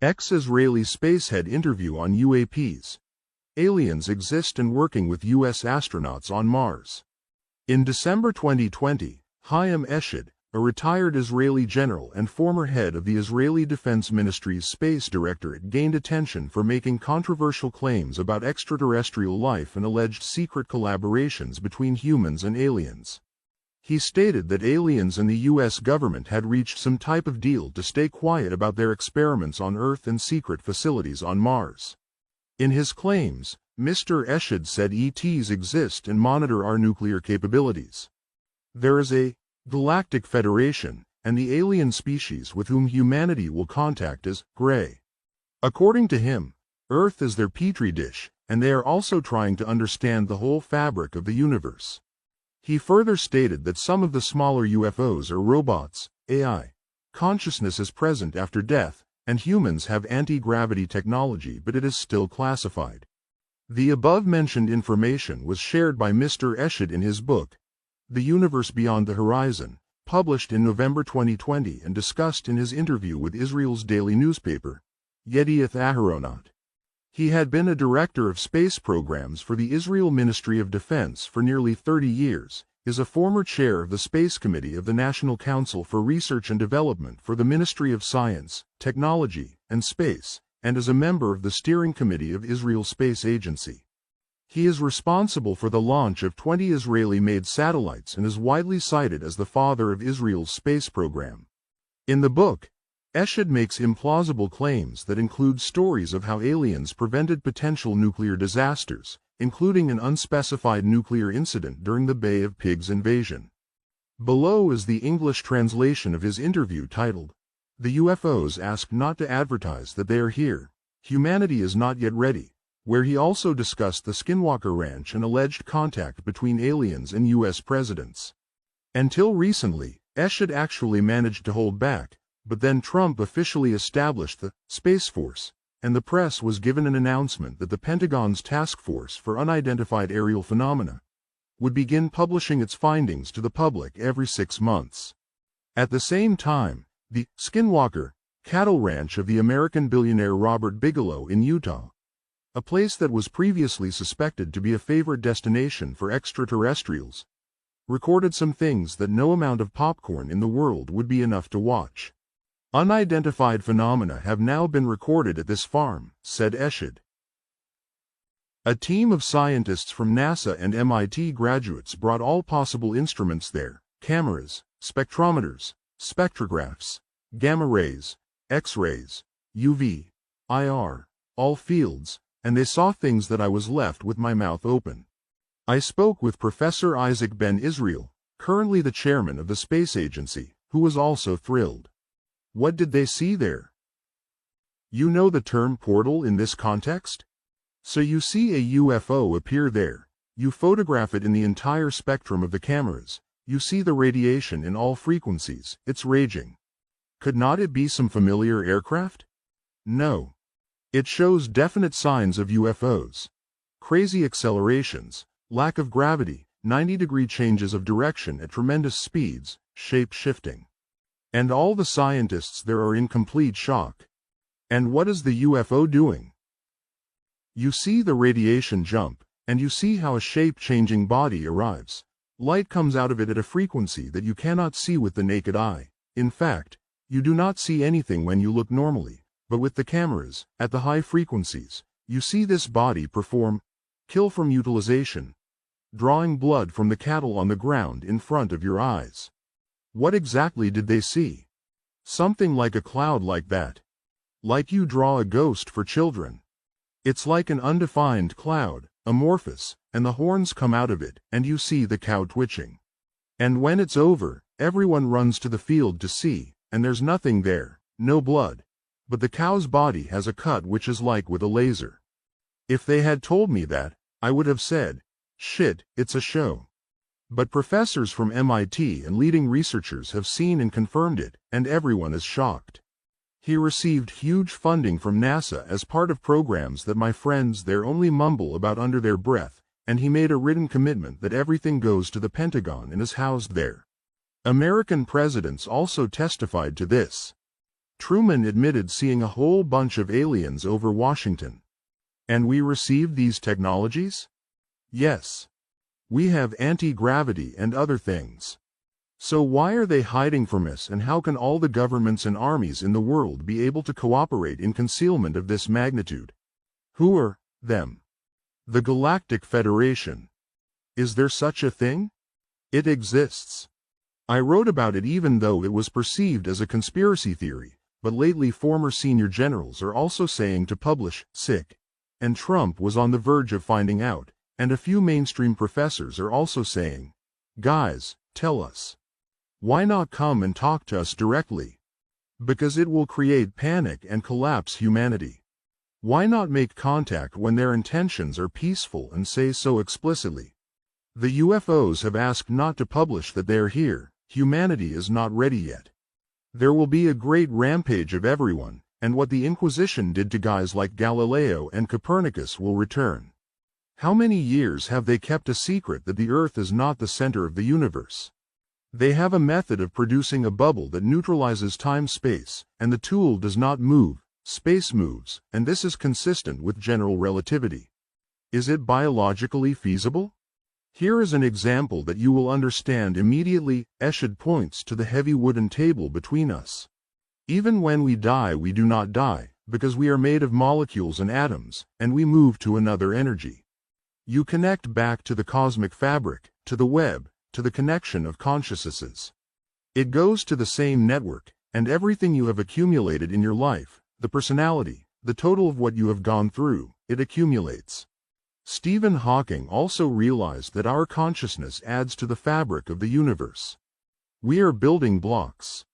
Ex-Israeli spacehead interview on UAPs. Aliens exist and working with U.S. astronauts on Mars. In December 2020, Chaim Eshad, a retired Israeli general and former head of the Israeli Defense Ministry's Space Directorate, gained attention for making controversial claims about extraterrestrial life and alleged secret collaborations between humans and aliens. He stated that aliens and the U.S. government had reached some type of deal to stay quiet about their experiments on Earth and secret facilities on Mars. In his claims, Mr. Eshad said ETs exist and monitor our nuclear capabilities. There is a galactic federation, and the alien species with whom humanity will contact is gray. According to him, Earth is their petri dish, and they are also trying to understand the whole fabric of the universe. He further stated that some of the smaller UFOs are robots, AI. Consciousness is present after death, and humans have anti-gravity technology, but it is still classified. The above-mentioned information was shared by Mr. Eshad in his book, The Universe Beyond the Horizon, published in November 2020 and discussed in his interview with Israel's daily newspaper, Yedioth Aharonot. He had been a director of space programs for the Israel Ministry of Defense for nearly 30 years, is a former chair of the Space Committee of the National Council for Research and Development for the Ministry of Science, Technology, and Space, and is a member of the Steering Committee of Israel's Space Agency. He is responsible for the launch of 20 Israeli-made satellites and is widely cited as the father of Israel's space program. In the book, Eshad makes implausible claims that include stories of how aliens prevented potential nuclear disasters, including an unspecified nuclear incident during the Bay of Pigs invasion. Below is the English translation of his interview titled, "The UFOs Ask Not to Advertise That They Are Here. Humanity is Not Yet Ready," where he also discussed the Skinwalker Ranch and alleged contact between aliens and U.S. presidents. Until recently, Eshad actually managed to hold back, but then Trump officially established the Space Force, and the press was given an announcement that the Pentagon's Task Force for Unidentified Aerial Phenomena would begin publishing its findings to the public every 6 months. At the same time, the Skinwalker cattle ranch of the American billionaire Robert Bigelow in Utah, a place that was previously suspected to be a favorite destination for extraterrestrials, recorded some things that no amount of popcorn in the world would be enough to watch. Unidentified phenomena have now been recorded at this farm, said Eshad. A team of scientists from NASA and MIT graduates brought all possible instruments there: cameras, spectrometers, spectrographs, gamma rays, X-rays, UV, IR, all fields, and they saw things that I was left with my mouth open. I spoke with Professor Isaac Ben Israel, currently the chairman of the space agency, who was also thrilled. What did they see there? You know the term portal in this context? So you see a UFO appear there, you photograph it in the entire spectrum of the cameras, you see the radiation in all frequencies, it's raging. Could not it be some familiar aircraft? No. It shows definite signs of UFOs. Crazy accelerations, lack of gravity, 90-degree changes of direction at tremendous speeds, shape-shifting. And all the scientists there are in complete shock. And what is the UFO doing? You see the radiation jump, and you see how a shape-changing body arrives. Light comes out of it at a frequency that you cannot see with the naked eye. In fact, you do not see anything when you look normally, but with the cameras, at the high frequencies, you see this body perform kill from utilization, drawing blood from the cattle on the ground in front of your eyes. What exactly did they see? Something like a cloud like that. Like you draw a ghost for children. It's like an undefined cloud, amorphous, and the horns come out of it, and you see the cow twitching. And when it's over, everyone runs to the field to see, and there's nothing there, no blood. But the cow's body has a cut which is like with a laser. If they had told me that, I would have said, shit, it's a show. But professors from MIT and leading researchers have seen and confirmed it, and everyone is shocked. He received huge funding from NASA as part of programs that my friends there only mumble about under their breath, and he made a written commitment that everything goes to the Pentagon and is housed there. American presidents also testified to this. Truman admitted seeing a whole bunch of aliens over Washington. And we received these technologies? Yes. We have anti-gravity and other things. So why are they hiding from us, and how can all the governments and armies in the world be able to cooperate in concealment of this magnitude? Who are them? The Galactic Federation. Is there such a thing? It exists. I wrote about it even though it was perceived as a conspiracy theory, but lately former senior generals are also saying to publish, and Trump was on the verge of finding out, and a few mainstream professors are also saying, guys, tell us. Why not come and talk to us directly? Because it will create panic and collapse humanity. Why not make contact when their intentions are peaceful and say so explicitly? The UFOs have asked not to publish that they are here. Humanity is not ready yet. There will be a great rampage of everyone, and what the Inquisition did to guys like Galileo and Copernicus will return. How many years have they kept a secret that the Earth is not the center of the universe? They have a method of producing a bubble that neutralizes time-space, and the tool does not move, space moves, and this is consistent with general relativity. Is it biologically feasible? Here is an example that you will understand immediately. Eshed points to the heavy wooden table between us. Even when we die, we do not die, because we are made of molecules and atoms, and we move to another energy. You connect back to the cosmic fabric, to the web, to the connection of consciousnesses. It goes to the same network, and everything you have accumulated in your life, the personality, the total of what you have gone through, it accumulates. Stephen Hawking also realized that our consciousness adds to the fabric of the universe. We are building blocks.